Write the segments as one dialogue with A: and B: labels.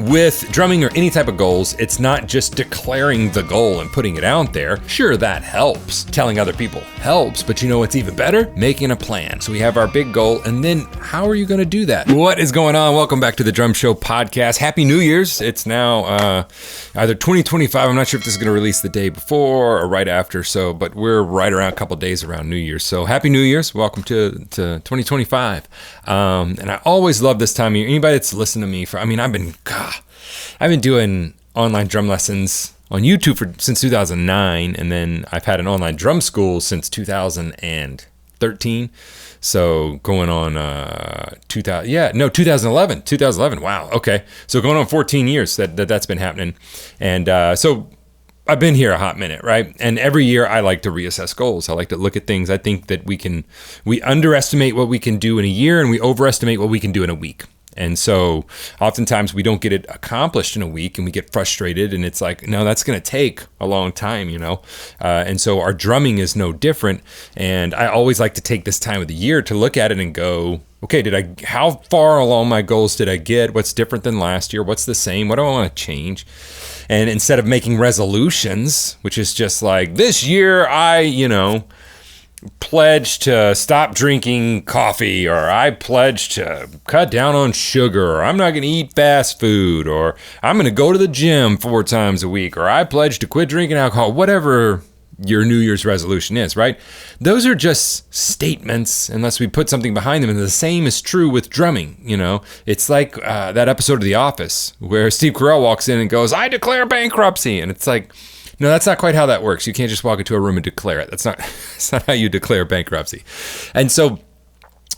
A: With drumming or any type of goals, it's not just declaring the goal and putting it out there. Sure, that helps. Telling other people helps, but you know what's even better? Making a plan. So we have our big goal, and then how are you going to do that? What is going on? Welcome back to the Drum Show podcast. Happy New Year's. It's now either 2025. I'm not sure if this is going to release the day before or right after, but we're right around a couple days around New Year's. So Happy New Year's. Welcome to 2025. And I always love this time of year. Anybody that's listened to me I've been doing online drum lessons on YouTube since 2009, and then I've had an online drum school since 2013. So going on 2011. 2011. Wow. Okay. So going on 14 years that's been happening, and so I've been here a hot minute, right? And every year I like to reassess goals. I like to look at things. I think that we underestimate what we can do in a year, and we overestimate what we can do in a week. And so oftentimes we don't get it accomplished in a week, and we get frustrated, and it's like, no, that's going to take a long time, and so our drumming is no different. And I always like to take this time of the year to look at it and go, okay, how far along my goals did I get? What's different than last year? What's the same? What do I want to change? And instead of making resolutions, which is just like, this year I, pledge to stop drinking coffee, or I pledge to cut down on sugar, or I'm not going to eat fast food, or I'm going to go to the gym 4 times a week, or I pledge to quit drinking alcohol, whatever your New Year's resolution is, right? Those are just statements unless we put something behind them. And the same is true with drumming. It's like that episode of The Office where Steve Carell walks in and goes, "I declare bankruptcy." And it's like, no, that's not quite how that works. You can't just walk into a room and declare it. That's not how you declare bankruptcy. And so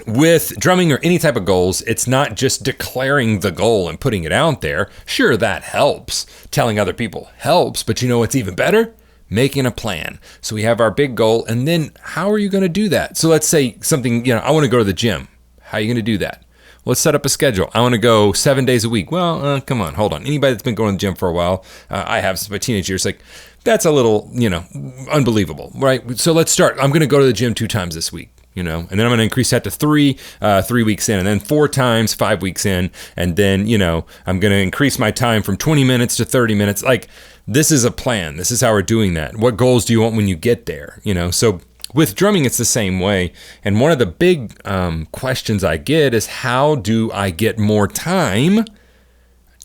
A: with drumming or any type of goals, it's not just declaring the goal and putting it out there. Sure, that helps. Telling other people helps, but you know what's even better? Making a plan. So we have our big goal, and then how are you going to do that? So let's say something, I want to go to the gym. How are you going to do that? Let's set up a schedule. I want to go 7 days a week. Well, come on, hold on. Anybody that's been going to the gym for a while, I have since my teenage years, that's a little, unbelievable, right? So let's start. I'm going to go to the gym 2 times this week, and then I'm going to increase that to 3 weeks in, and then 4 times 5 weeks in, and then, I'm going to increase my time from 20 minutes to 30 minutes. This is a plan. This is how we're doing that. What goals do you want when you get there? So with drumming, it's the same way. And one of the big questions I get is, how do I get more time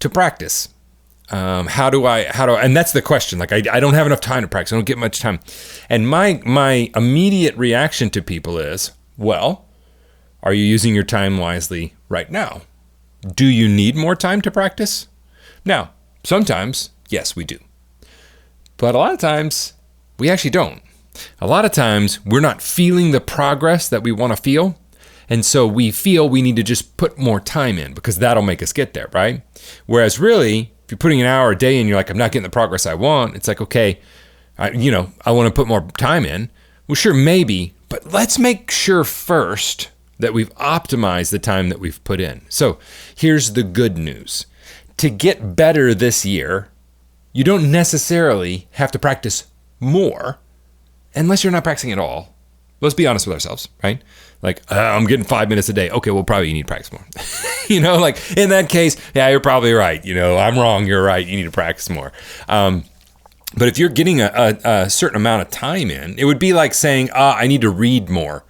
A: to practice? And that's the question. I don't have enough time to practice. I don't get much time. And my immediate reaction to people is, well, are you using your time wisely right now? Do you need more time to practice? Now, sometimes, yes, we do. But a lot of times, we actually don't. A lot of times, we're not feeling the progress that we want to feel. And so we feel we need to just put more time in because that'll make us get there, right? Whereas really, if you're putting an hour a day and you're like, I'm not getting the progress I want, it's like, okay, I want to put more time in. Well, sure, maybe, but let's make sure first that we've optimized the time that we've put in. So here's the good news. To get better this year, you don't necessarily have to practice more unless you're not practicing at all. Let's be honest with ourselves, right? I'm getting 5 minutes a day. Okay, well, probably you need to practice more. In that case, yeah, you're probably right. I'm wrong. You're right. You need to practice more. But if you're getting a certain amount of time in, it would be like saying, I need to read more.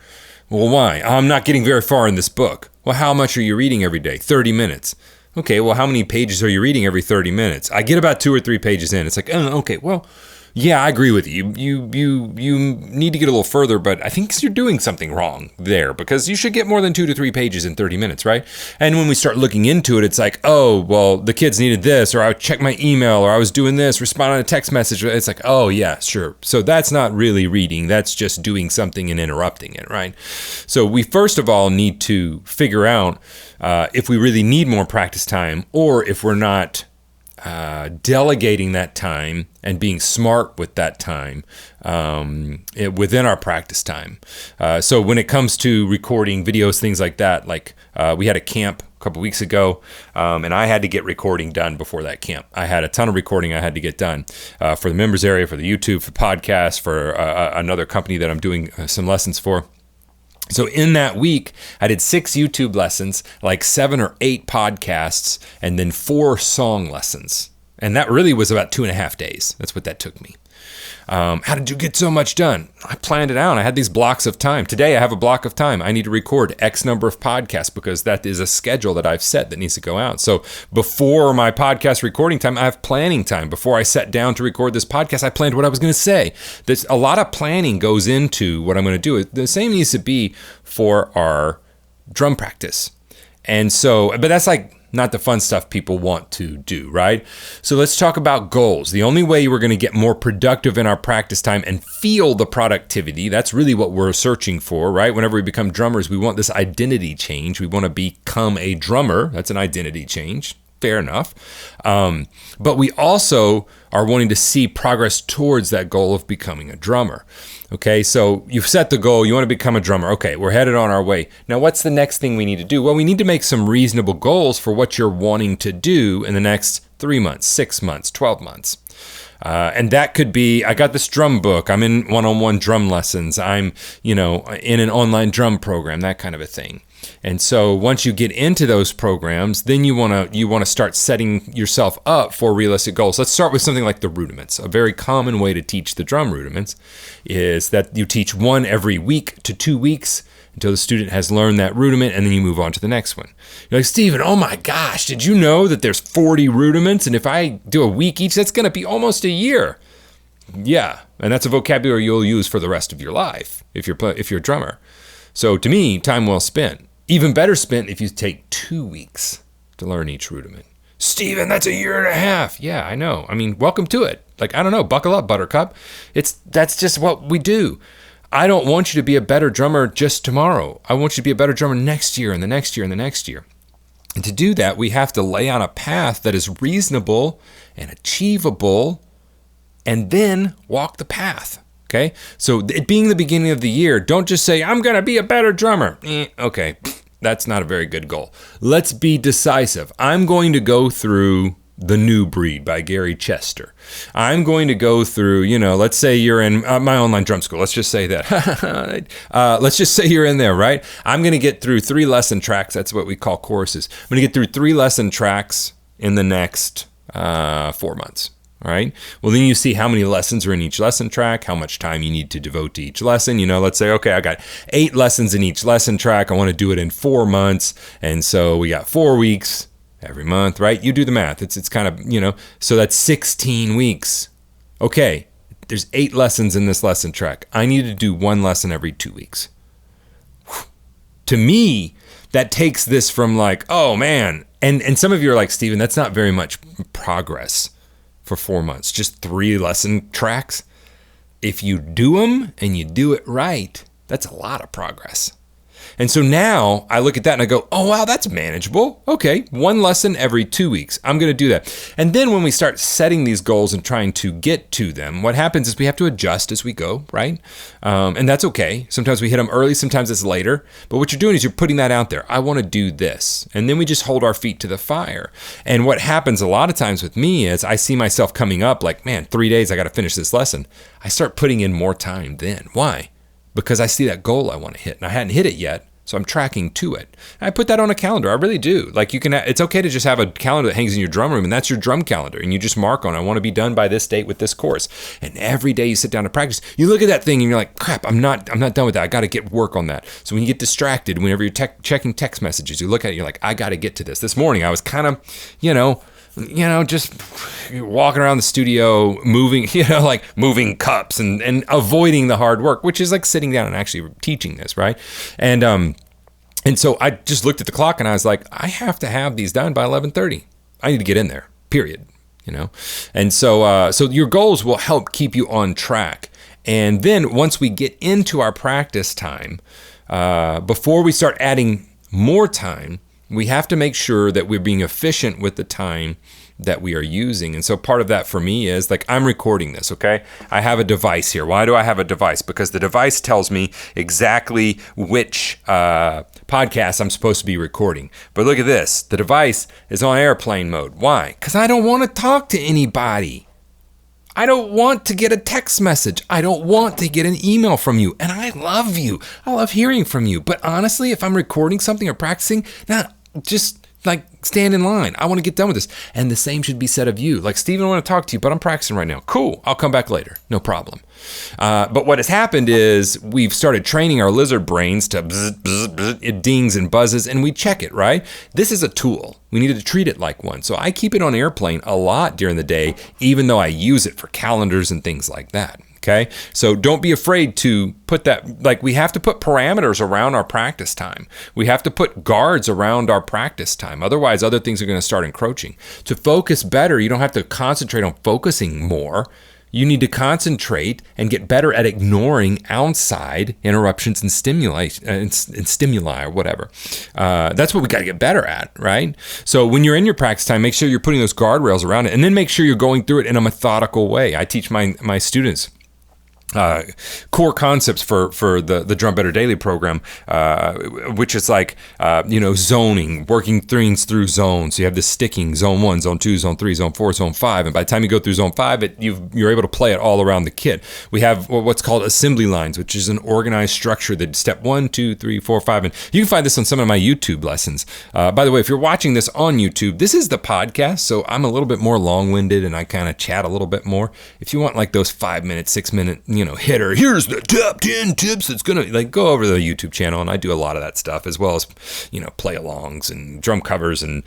A: Well, why? I'm not getting very far in this book. Well, how much are you reading every day? 30 minutes. Okay, well, how many pages are you reading every 30 minutes? I get about 2 or 3 pages in. It's like, oh, okay, well, yeah, I agree with you. You need to get a little further, but I think you're doing something wrong there because you should get more than 2 to 3 pages in 30 minutes, right? And when we start looking into it, it's like, oh, well, the kids needed this, or I checked my email, or I was doing this, responding to a text message. It's like, oh, yeah, sure. So that's not really reading. That's just doing something and interrupting it, right? So we first of all need to figure out if we really need more practice time or if we're not delegating that time and being smart with that time within our practice time. So when it comes to recording videos, things like that, we had a camp a couple weeks ago, and I had to get recording done before that camp. I had a ton of recording I had to get done for the members area, for the YouTube, for podcasts, for another company that I'm doing some lessons for. So in that week, I did 6 YouTube lessons, like 7 or 8 podcasts, and then 4 song lessons. And that really was about 2.5 days. That's what that took me. How did you get so much done? I planned it out. I had these blocks of time. Today I have a block of time. I need to record X number of podcasts because that is a schedule that I've set that needs to go out. So before my podcast recording time, I have planning time. Before I sat down to record this podcast, I planned what I was going to say. There's a lot of planning goes into what I'm going to do. The same needs to be for our drum practice. And so, but that's like not the fun stuff people want to do, right? So let's talk about goals. The only way we're going to get more productive in our practice time and feel the productivity, that's really what we're searching for, right? Whenever we become drummers, we want this identity change. We want to become a drummer. That's an identity change. Fair enough. But we also are wanting to see progress towards that goal of becoming a drummer. Okay, so you've set the goal, you want to become a drummer. Okay, we're headed on our way. Now, what's the next thing we need to do? Well, we need to make some reasonable goals for what you're wanting to do in the next 3 months, 6 months, 12 months. And that could be, I got this drum book, I'm in one-on-one drum lessons, I'm, in an online drum program, that kind of a thing. And so once you get into those programs, then you want to start setting yourself up for realistic goals. Let's start with something like the rudiments. A very common way to teach the drum rudiments is that you teach one every week to 2 weeks until the student has learned that rudiment, and then you move on to the next one. You're like, Stephen, oh my gosh, did you know that there's 40 rudiments? And if I do a week each, that's going to be almost a year. Yeah, and that's a vocabulary you'll use for the rest of your life if you're a drummer. So to me, time well spent. Even better spent if you take 2 weeks to learn each rudiment. Stephen, that's 1.5 years. Yeah, I know. I mean, welcome to it. Like, I don't know, buckle up, Buttercup. That's just what we do. I don't want you to be a better drummer just tomorrow. I want you to be a better drummer next year and the next year and the next year. And to do that, we have to lay on a path that is reasonable and achievable, and then walk the path. Okay, so it being the beginning of the year, don't just say, I'm going to be a better drummer. Okay, that's not a very good goal. Let's be decisive. I'm going to go through The New Breed by Gary Chester. I'm going to go through, let's say you're in my online drum school. Let's just say that. Let's just say you're in there, right? I'm going to get through 3 lesson tracks. That's what we call courses. I'm going to get through 3 lesson tracks in the next 4 months. All right. Well, then you see how many lessons are in each lesson track, how much time you need to devote to each lesson. Let's say, okay, I got 8 lessons in each lesson track. I want to do it in 4 months. And so we got 4 weeks every month, right? You do the math. It's kind of, so that's 16 weeks. Okay. There's 8 lessons in this lesson track. I need to do 1 lesson every 2 weeks. Whew. To me, that takes this from like, oh man. And some of you are like, Stephen, that's not very much progress. For 4 months, just 3 lesson tracks. If you do them and you do it right, that's a lot of progress. And so now I look at that and I go, oh, wow, that's manageable. Okay, 1 lesson every 2 weeks. I'm going to do that. And then when we start setting these goals and trying to get to them, what happens is we have to adjust as we go, right? And that's okay. Sometimes we hit them early, sometimes it's later. But what you're doing is you're putting that out there. I want to do this. And then we just hold our feet to the fire. And what happens a lot of times with me is I see myself coming up like, man, 3 days, I got to finish this lesson. I start putting in more time then. Why? Because I see that goal I want to hit, and I hadn't hit it yet, so I'm tracking to it. And I put that on a calendar. I really do. Like it's okay to just have a calendar that hangs in your drum room, and that's your drum calendar, and you just mark on, I want to be done by this date with this course. And every day you sit down to practice, you look at that thing and you're like, crap, I'm not done with that. I got to get work on that. So when you get distracted, whenever you're checking text messages, you look at it, you're like, I got to get to this. This morning I was kind of, just walking around the studio, moving, like moving cups and avoiding the hard work, which is like sitting down and actually teaching this, right? And so I just looked at the clock and I was like, I have to have these done by 11:30. I need to get in there, period, And so your goals will help keep you on track. And then once we get into our practice time, before we start adding more time, we have to make sure that we're being efficient with the time that we are using. And so part of that for me is like, I'm recording this, okay? I have a device here. Why do I have a device? Because the device tells me exactly which podcast I'm supposed to be recording. But look at this. The device is on airplane mode. Why? Because I don't want to talk to anybody. I don't want to get a text message. I don't want to get an email from you. And I love you. I love hearing from you. But honestly, if I'm recording something or practicing, just like stand in line. I want to get done with this. And the same should be said of you. Like, Steven, I want to talk to you, but I'm practicing right now. Cool. I'll come back later. No problem. But what has happened is we've started training our lizard brains to bzz, bzz, bzz, it dings and buzzes, and we check it, right? This is a tool. We needed to treat it like one. So I keep it on airplane a lot during the day, even though I use it for calendars and things like that. Okay, so don't be afraid to put that, like, we have to put parameters around our practice time. We have to put guards around our practice time. Otherwise, other things are going to start encroaching. To focus better, you don't have to concentrate on focusing more. You need to concentrate and get better at ignoring outside interruptions and stimuli or whatever. That's what we got to get better at, right? So when you're in your practice time, make sure you're putting those guardrails around it, and then make sure you're going through it in a methodical way. I teach my students core concepts for the Drum Better Daily program, which is like, zoning, working things through zones. So you have this sticking, zone 1, zone 2, zone 3, zone 4, zone 5. And by the time you go through zone 5, you're able to play it all around the kit. We have what's called assembly lines, which is an organized structure that step 1, 2, 3, 4, 5. And you can find this on some of my YouTube lessons. By the way, if you're watching this on YouTube, this is the podcast. So I'm a little bit more long-winded and I kind of chat a little bit more. If you want like those 5-minute, 6-minute, hitter, here's the top 10 tips that's gonna, like, go over to the YouTube channel, and I do a lot of that stuff, as well as play alongs and drum covers and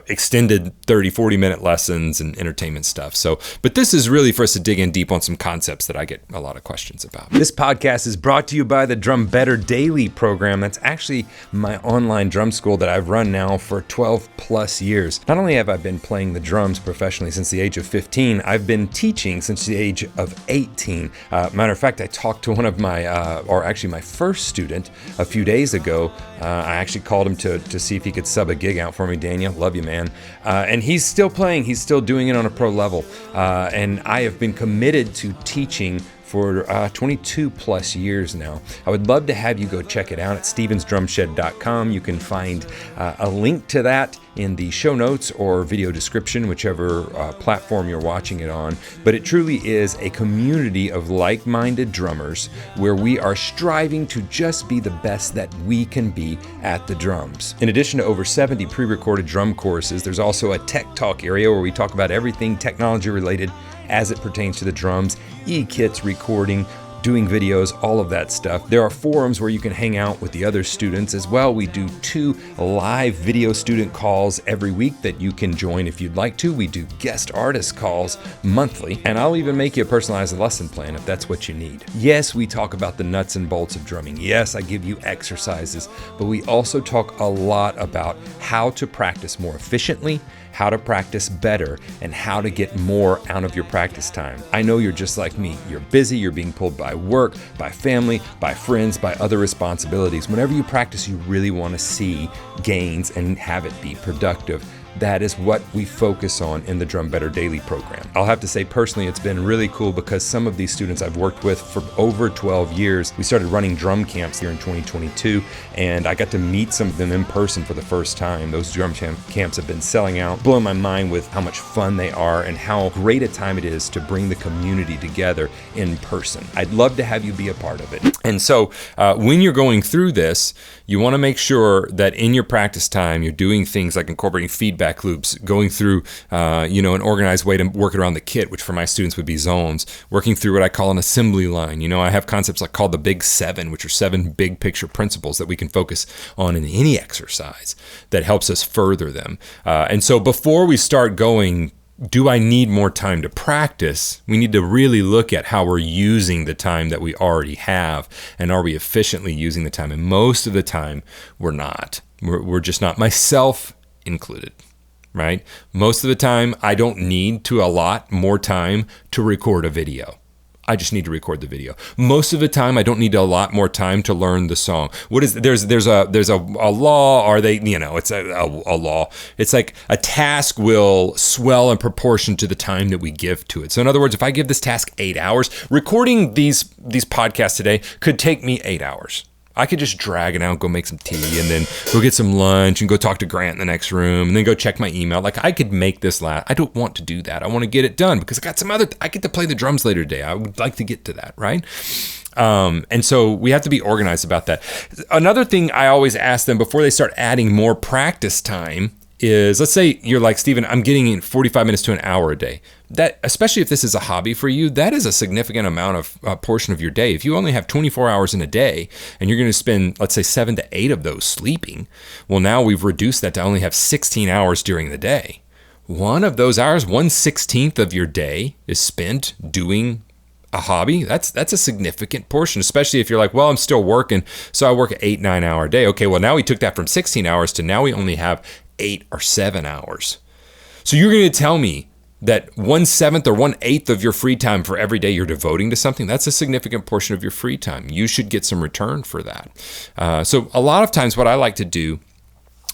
A: extended 30-40 minute lessons and entertainment stuff. So, but this is really for us to dig in deep on some concepts that I get a lot of questions about. This podcast is brought to you by the Drum Better Daily program. That's actually my online drum school that I've run now for 12 plus years. Not only have I been playing the drums professionally since the age of 15, I've been teaching since the age of 18. Matter of fact, I talked to one of my first student a few days ago. I actually called him to see if he could sub a gig out for me. Daniel, love you, man. And he's still playing. He's still doing it on a pro level. And I have been committed to teaching for 22 plus years now. I would love to have you go check it out at stevensdrumshed.com. You can find a link to that in the show notes or video description, whichever platform you're watching it on. But it truly is a community of like-minded drummers where we are striving to just be the best that we can be at the drums. In addition to over 70 pre-recorded drum courses, there's also a tech talk area where we talk about everything technology related as it pertains to the drums, e-kits, recording, doing videos, all of that stuff. There are forums where you can hang out with the other students as well. We do 2 live video student calls every week that you can join if you'd like to. We do guest artist calls monthly, and I'll even make you a personalized lesson plan if that's what you need. Yes, we talk about the nuts and bolts of drumming. Yes, I give you exercises, but we also talk a lot about how to practice more efficiently, how to practice better, and how to get more out of your practice time. I know you're just like me. You're busy, you're being pulled by work, by family, by friends, by other responsibilities. Whenever you practice, you really want to see gains and have it be productive. That is what we focus on in the Drum Better Daily program. I'll have to say personally, it's been really cool because some of these students I've worked with for over 12 years, we started running drum camps here in 2022, and I got to meet some of them in person for the first time. Those drum camps have been selling out, blowing my mind with how much fun they are and how great a time it is to bring the community together in person. I'd love to have you be a part of it. And so when you're going through this, you want to make sure that in your practice time, you're doing things like incorporating feedback loops, going through, an organized way to work around the kit, which for my students would be zones, working through what I call an assembly line. I have concepts like called the Big 7, which are 7 big picture principles that we can focus on in any exercise that helps us further them. And so before we start going, do I need more time to practice? We need to really look at how we're using the time that we already have, and are we efficiently using the time? And most of the time, we're not. We're just not, myself included, right? Most of the time, I don't need to allot more time to record a video. I just need to record the video. Most of the time, I don't need a lot more time to learn the song. There's a law, or it's a law. It's like a task will swell in proportion to the time that we give to it. So in other words, if I give this task 8 hours, recording these podcasts today could take me 8 hours. I could just drag it out, go make some tea, and then go get some lunch and go talk to Grant in the next room and then go check my email. Like, I could make this last. I don't want to do that. I want to get it done because I got I get to play the drums later today. I would like to get to that, right? And so we have to be organized about that. Another thing I always ask them before they start adding more practice time is, let's say you're like, Stephen, I'm getting in 45 minutes to an hour a day. That, especially if this is a hobby for you, that is a significant amount of portion of your day. If you only have 24 hours in a day and you're going to spend, let's say, 7 to 8 of those sleeping, well, now we've reduced that to only have 16 hours during the day. One of those hours, 1/16 of your day is spent doing a hobby. That's a significant portion, especially if you're like, well, I'm still working, so I work an 8-9 hour day. Okay, well, now we took that from 16 hours to now we only have 8 or 7 hours. So you're going to tell me that 1/7 or 1/8 of your free time for every day you're devoting to something, that's a significant portion of your free time. You should get some return for that. So a lot of times what I like to do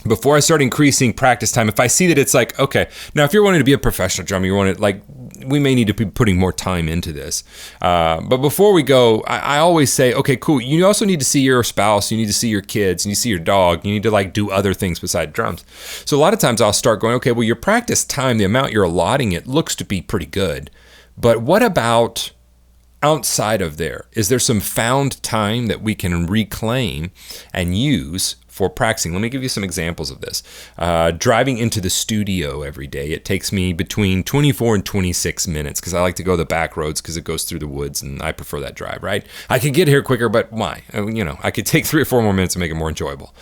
A: before I start increasing practice time, if I see that it's like, okay, now if you're wanting to be a professional drummer, you want to, like, we may need to be putting more time into this. But before we go, I always say, okay, cool. You also need to see your spouse. You need to see your kids. You need to see your dog. You need to, like, do other things beside drums. So a lot of times I'll start going, okay, well, your practice time, the amount you're allotting it looks to be pretty good. But what about outside of there? Is there some found time that we can reclaim and use for practicing? Let me give you some examples of this. Driving into the studio every day, it takes me between 24 and 26 minutes because I like to go the back roads because it goes through the woods and I prefer that drive, right? I could get here quicker, but why? I could take 3 or 4 more minutes and make it more enjoyable.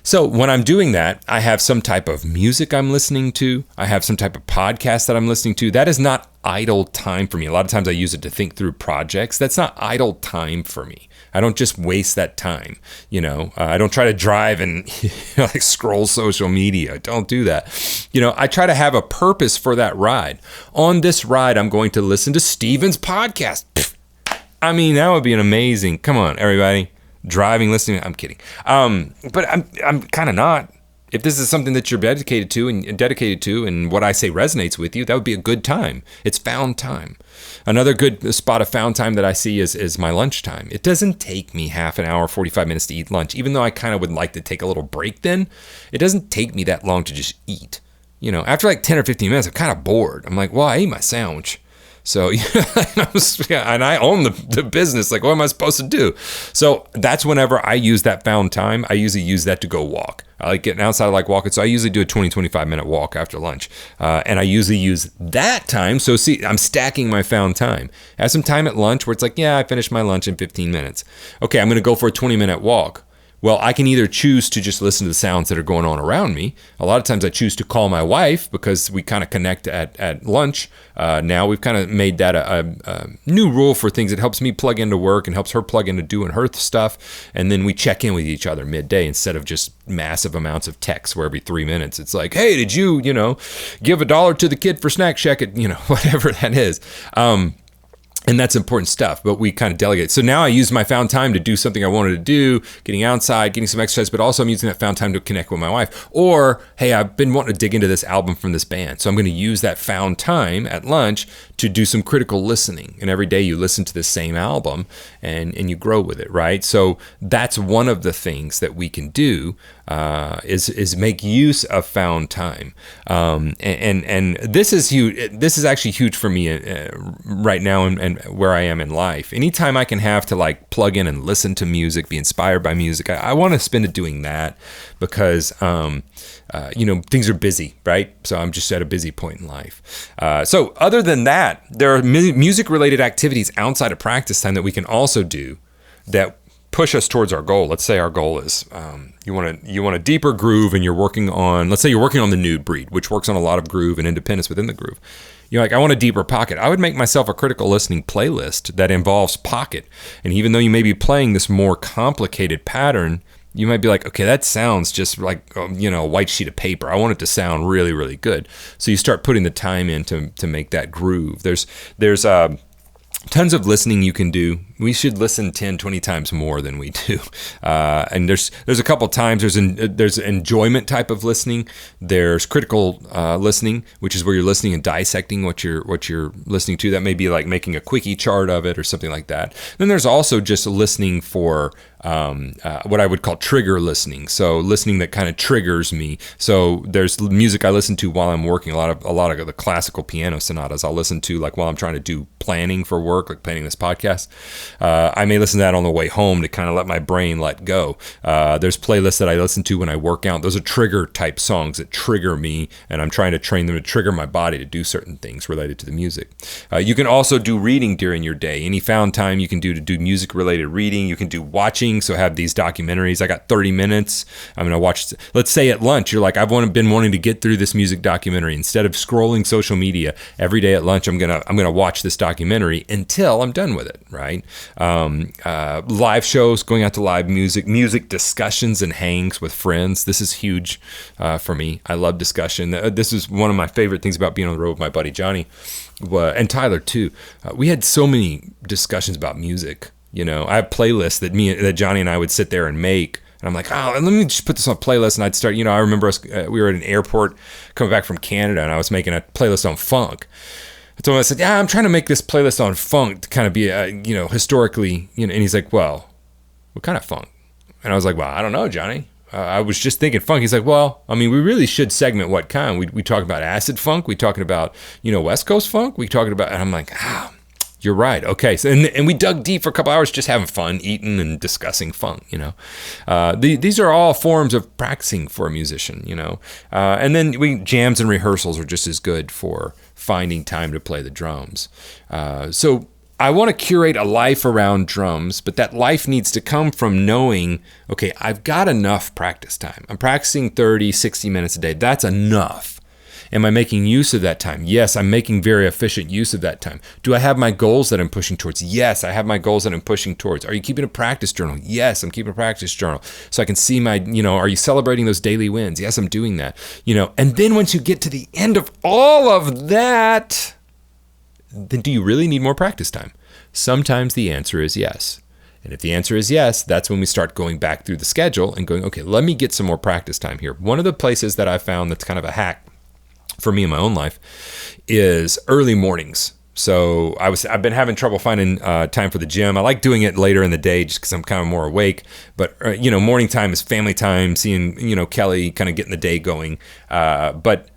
A: So when I'm doing that, I have some type of music I'm listening to. I have some type of podcast that I'm listening to. That is not idle time for me. A lot of times I use it to think through projects. That's not idle time for me. I don't just waste that time. I don't try to drive and like scroll social media. Don't do that. I try to have a purpose for that ride. On this ride, I'm going to listen to Stephen's podcast. I mean, that would be an amazing. Come on, everybody. Driving, listening. I'm kidding. But I'm kind of not. If this is something that you're dedicated to and what I say resonates with you, that would be a good time. It's found time. Another good spot of found time that I see is my lunchtime. It doesn't take me half an hour, 45 minutes to eat lunch, even though I kind of would like to take a little break then. It doesn't take me that long to just eat. After like 10 or 15 minutes, I'm kind of bored. I'm like, well, I ate my sandwich. So, and I own the business. Like, what am I supposed to do? So that's whenever I use that found time, I usually use that to go walk. I like getting outside, I like walking. So I usually do a 20, 25 minute walk after lunch. And I usually use that time. So see, I'm stacking my found time. I have some time at lunch where it's like, yeah, I finished my lunch in 15 minutes. Okay, I'm going to go for a 20-minute walk. Well, I can either choose to just listen to the sounds that are going on around me. A lot of times I choose to call my wife because we kind of connect at lunch. Now we've kind of made that a new rule for things. It helps me plug into work and helps her plug into doing her stuff. And then we check in with each other midday instead of just massive amounts of texts where every 3 minutes it's like, hey, did you, give $1 to the kid for Snack Shack at, whatever that is. And that's important stuff, but we kind of delegate. So now I use my found time to do something I wanted to do, getting outside, getting some exercise, but also I'm using that found time to connect with my wife. Or, hey, I've been wanting to dig into this album from this band. So I'm going to use that found time at lunch to do some critical listening. And every day you listen to the same album and you grow with it, right? So that's one of the things that we can do is make use of found time. And this is huge. This is actually huge for me right now and where I am in life. Anytime I can have to like plug in and listen to music, be inspired by music, I want to spend it doing that because, things are busy, right? So I'm just at a busy point in life. So other than that, there are music related activities outside of practice time that we can also do that push us towards our goal. Let's say our goal is you want a deeper groove and you're working on, let's say you're working on the Nude Breed, which works on a lot of groove and independence within the groove. You're like, I want a deeper pocket. I would make myself a critical listening playlist that involves pocket. And even though you may be playing this more complicated pattern, you might be like, okay, that sounds just like, a white sheet of paper. I want it to sound really, really good. So you start putting the time in to make that groove. There's tons of listening you can do We should listen 10, 20 times more than we do. And there's a couple times there's enjoyment type of listening. There's critical listening, which is where you're listening and dissecting what you're listening to. That may be like making a quickie chart of it or something like that. Then there's also just listening for what I would call trigger listening. So listening that kind of triggers me. So there's music I listen to while I'm working. A lot of the classical piano sonatas I'll listen to like while I'm trying to do planning for work, like planning this podcast. I may listen to that on the way home to kind of let my brain let go. There's playlists that I listen to when I work out. Those are trigger type songs that trigger me, and I'm trying to train them to trigger my body to do certain things related to the music. You can also do reading during your day. Any found time you can do to do music related reading. You can do watching. So have these documentaries. I got 30 minutes. I'm going to watch, let's say at lunch, you're like, I've been wanting to get through this music documentary. Instead of scrolling social media every day at lunch, I'm going to watch this documentary until I'm done with it. Right. Live shows, going out to live music discussions and hangs with friends. This is huge for me. I love discussion. This is one of my favorite things about being on the road with my buddy Johnny and Tyler too. We had so many discussions about music. You know, I have playlists that Johnny and I would sit there and make. And I'm like, let me just put this on a playlist. And I'd start, I remember we were at an airport coming back from Canada, and I was making a playlist on funk. So I said, I'm trying to make this playlist on funk to kind of be, historically, and he's like, well, what kind of funk? And I was like, well, I don't know, Johnny. I was just thinking funk. He's like, well, I mean, we really should segment what kind. We talk about acid funk. We talking about, West Coast funk. We talking about, and I'm like, you're right. Okay. So, and we dug deep for a couple hours just having fun, eating and discussing funk, These are all forms of practicing for a musician, And then jams and rehearsals are just as good for finding time to play the drums. So I want to curate a life around drums, but that life needs to come from knowing, okay, I've got enough practice time. I'm practicing 30, 60 minutes a day. That's enough. Am I making use of that time? Yes, I'm making very efficient use of that time. Do I have my goals that I'm pushing towards? Yes, I have my goals that I'm pushing towards. Are you keeping a practice journal? Yes, I'm keeping a practice journal. So I can see are you celebrating those daily wins? Yes, I'm doing that. And then once you get to the end of all of that, then do you really need more practice time? Sometimes the answer is yes. And if the answer is yes, that's when we start going back through the schedule and going, okay, let me get some more practice time here. One of the places that I found that's kind of a hack for me in my own life is early mornings. So I've been having trouble finding time for the gym. I like doing it later in the day just because I'm kind of more awake. But morning time is family time, seeing Kelly kind of getting the day going. But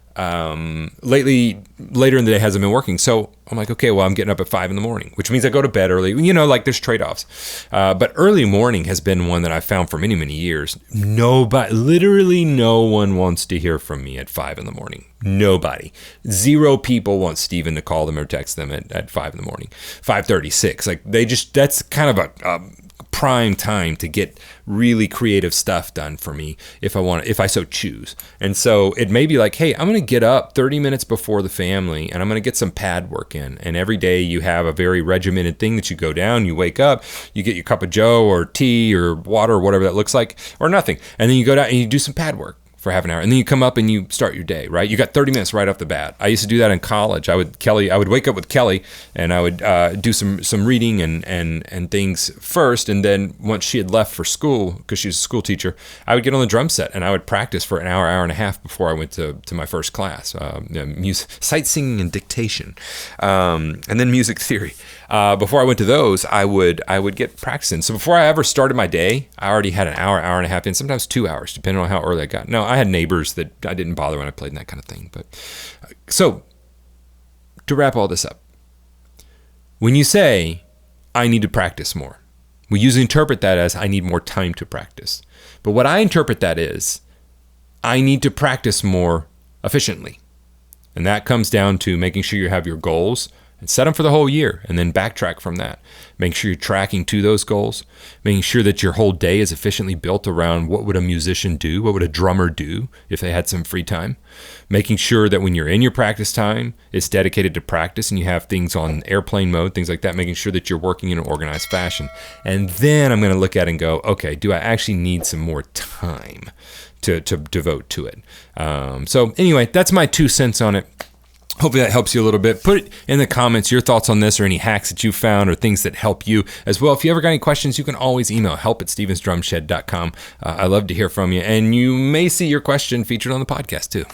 A: lately, later in the day hasn't been working. So I'm like, okay, well, I'm getting up at 5 a.m, which means I go to bed early. There's trade-offs. But early morning has been one that I've found for many, many years. Literally no one wants to hear from me at 5 a.m. Nobody. 0 people want Steven to call them or text them at 5 a.m, 5:36. That's kind of a prime time to get really creative stuff done for me if I so choose. And so it may be like, hey, I'm going to get up 30 minutes before the family and I'm going to get some pad work in. And every day you have a very regimented thing that you go down, you wake up, you get your cup of joe or tea or water or whatever that looks like, or nothing. And then you go down and you do some pad work for half an hour, and then you come up and you start your day, right? You got 30 minutes right off the bat. I used to do that in college. I would wake up with Kelly, and I would do some reading and things first, and then once she had left for school, because she was a school teacher, I would get on the drum set, and I would practice for an hour and a half before I went to my first class, sight singing and dictation, and then music theory. Before I went to those, I would get practicing. So before I ever started my day, I already had an hour and a half in, sometimes 2 hours, depending on how early I got. No, I had neighbors that I didn't bother when I played and that kind of thing. But so to wrap all this up, when you say, I need to practice more, we usually interpret that as I need more time to practice. But what I interpret that is, I need to practice more efficiently. And that comes down to making sure you have your goals and set them for the whole year, and then backtrack from that. Make sure you're tracking to those goals, making sure that your whole day is efficiently built around what would a musician do, what would a drummer do if they had some free time, making sure that when you're in your practice time, it's dedicated to practice and you have things on airplane mode, things like that, making sure that you're working in an organized fashion. And then I'm going to look at it and go, okay, do I actually need some more time to devote to it? So anyway, that's my 2 cents on it. Hopefully that helps you a little bit. Put in the comments your thoughts on this or any hacks that you found or things that help you as well. If you ever got any questions, you can always email help@stevensdrumshed.com. I love to hear from you, and you may see your question featured on the podcast too.